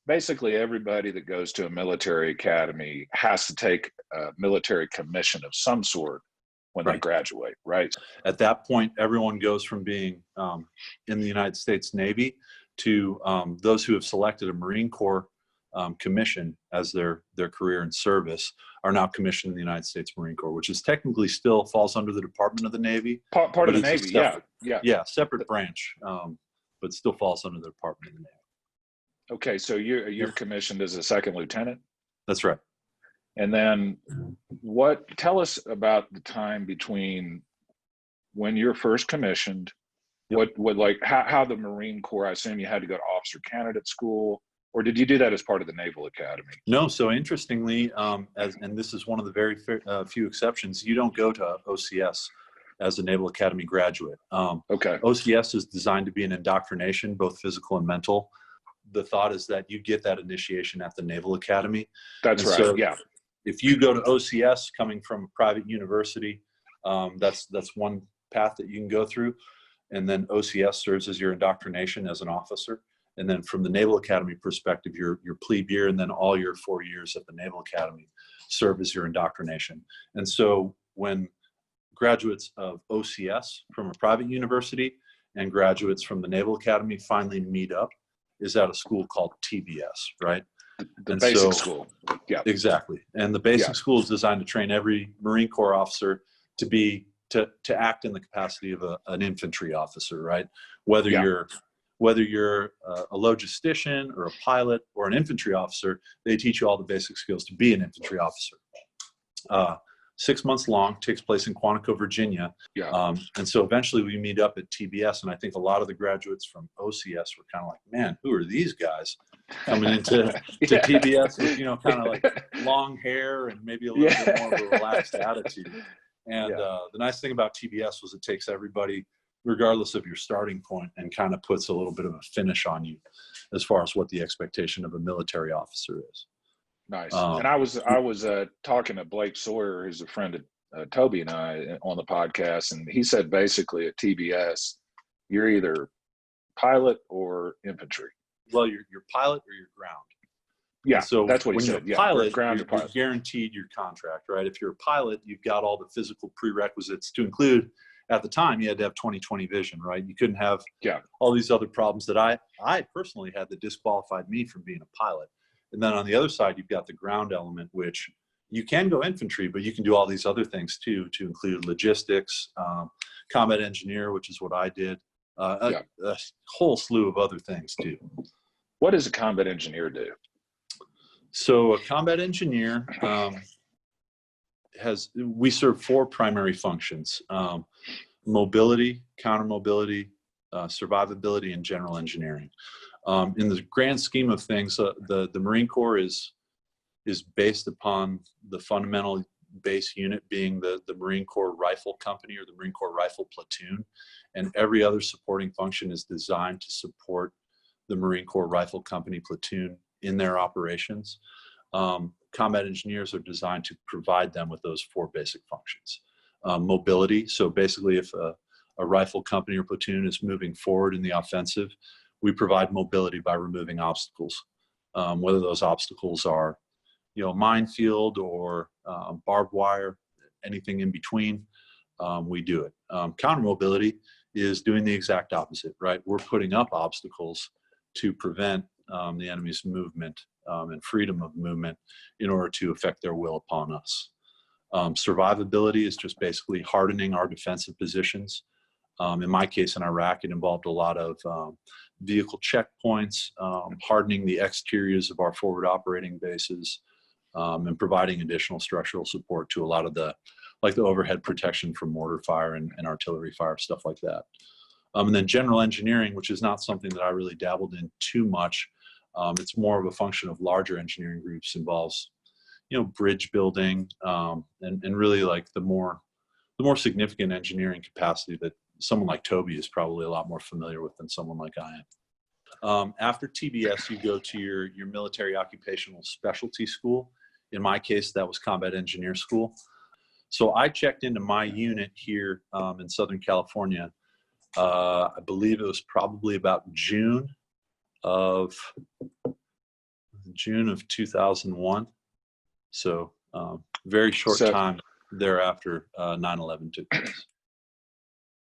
basically everybody that goes to a military academy has to take a military commission of some sort when they Right. graduate, right? At that point, everyone goes from being in the United States Navy to those who have selected a Marine Corps commission as their career in service are now commissioned in the United States Marine Corps, which is technically still falls under the Department of the Navy. Part of the Navy, separate, yeah. Separate branch, but still falls under the Department of the Navy. Okay, so you're commissioned as a second lieutenant? That's right. And then tell us about the time between when you're first commissioned, Yep. how the Marine Corps, I assume you had to go to officer candidate school, or did you do that as part of the Naval Academy? No, so interestingly, and this is one of the very few exceptions, you don't go to OCS as a Naval Academy graduate. Okay. OCS is designed to be an indoctrination, both physical and mental. The thought is that you get that initiation at the Naval Academy. That's right, so yeah. If you go to OCS coming from a private university, that's one path that you can go through. And then OCS serves as your indoctrination as an officer. And then from the Naval Academy perspective, your plebe year and then all your 4 years at the Naval Academy serve as your indoctrination. And so when graduates of OCS from a private university and graduates from the Naval Academy finally meet up is at a school called TBS, right? The basic school. Yeah. Exactly. And the basic school is designed to train every Marine Corps officer to act in the capacity of an infantry officer, right? Whether you're a logistician or a pilot or an infantry officer, they teach you all the basic skills to be an infantry officer. 6 months long, takes place in Quantico, Virginia. Yeah. And so eventually we meet up at TBS, and I think a lot of the graduates from OCS were kind of like, man, who are these guys coming into TBS with, kind of like long hair and maybe a little bit more of a relaxed attitude. And the nice thing about TBS was it takes everybody, regardless of your starting point, and kind of puts a little bit of a finish on you as far as what the expectation of a military officer is. Nice. And I was talking to Blake Sawyer, who's a friend of Toby and I on the podcast, and he said basically at TBS, you're either pilot or infantry. Well, you're pilot or you're ground. Yeah, and so that's what he said. You're pilot, ground you're guaranteed your contract, right? If you're a pilot, you've got all the physical prerequisites to include. At the time, you had to have 20/20 vision, right? You couldn't have all these other problems that I personally had that disqualified me from being a pilot. And then on the other side, you've got the ground element, which you can go infantry, but you can do all these other things too, to include logistics, combat engineer, which is what I did, a whole slew of other things too. What does a combat engineer do? So a combat engineer we serve 4 primary functions: mobility, counter-mobility, survivability, and general engineering. In the grand scheme of things, the Marine Corps is based upon the fundamental base unit being the Marine Corps Rifle Company or the Marine Corps Rifle Platoon, and every other supporting function is designed to support the Marine Corps Rifle Company platoon in their operations. Combat engineers are designed to provide them with those 4 basic functions. Mobility, so basically if a rifle company or platoon is moving forward in the offensive, we provide mobility by removing obstacles, whether those obstacles are, minefield or barbed wire, anything in between, we do it. Counter mobility is doing the exact opposite, right? We're putting up obstacles to prevent the enemy's movement and freedom of movement in order to affect their will upon us. Survivability is just basically hardening our defensive positions. In my case in Iraq, it involved a lot of vehicle checkpoints, hardening the exteriors of our forward operating bases, and providing additional structural support to a lot of the overhead protection from mortar fire and artillery fire, stuff like that. And then general engineering, which is not something that I really dabbled in too much. It's more of a function of larger engineering groups, involves, bridge building, and really like the more significant engineering capacity that someone like Toby is probably a lot more familiar with than someone like I am. After TBS, you go to your military occupational specialty school. In my case, that was combat engineer school. So I checked into my unit here in Southern California. I believe it was probably about June of June of 2001. So very short time thereafter 9/11 took place.